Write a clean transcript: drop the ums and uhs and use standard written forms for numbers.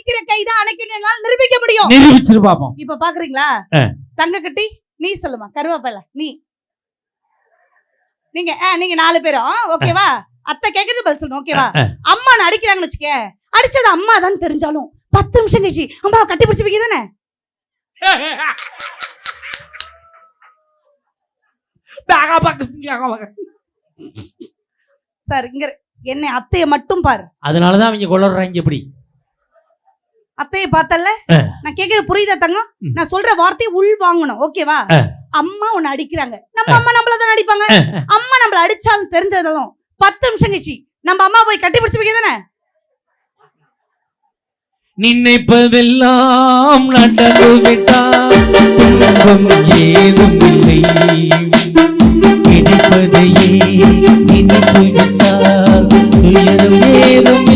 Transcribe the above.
அடிக்கிற கைதான் அணைக்கணும் என்னால நிரூபிக்க முடியும். நிரூபிச்சிரு பாப்போம். இப்ப பாக்குறீங்களா? தங்க கட்டி நீ சொல்லுமா, கருவேப்பிலை நீங்க 4 பேரும் ஓகேவா? அத்தை கேக்குறது பதில் சொல்லணும் ஓகேவா? அம்மா அடிக்கிறாங்கன்னு வச்சுக்க, அடிச்சது அம்மா தான் தெரிஞ்சாலும் 10 நிமிஷம் கழிச்சு அம்மா கட்டி பிடிச்சு வைக்க தானே. சார் இங்க என்ன அத்தைய மட்டும் பாரு. அதனாலதான் அவங்க கொள்ளறாங்க. எப்படி அத்தைய பார்த்தல்ல? நான் கேக்குறது புரியுதா தங்கம்? நான் சொல்ற வார்த்தையை உள் வாங்கணும் ஓகேவா? அம்மா உன்னை அடிக்கிறாங்க, நம்ம அம்மா நம்மள தான் அடிப்பாங்க. அம்மா நம்மள அடிச்சாலும் தெரிஞ்சதாலும் 10 நிமிஷம் கழிச்சு நம்ம அம்மா போய் கட்டி பிடிச்சு வைக்க தானே. நினைப்பதெல்லாம் நடந்து விட்டால் துன்பம் ஏதும் இல்லை, கிடைப்பதையே நினைத்து விட்டால் துயரம் ஏதும்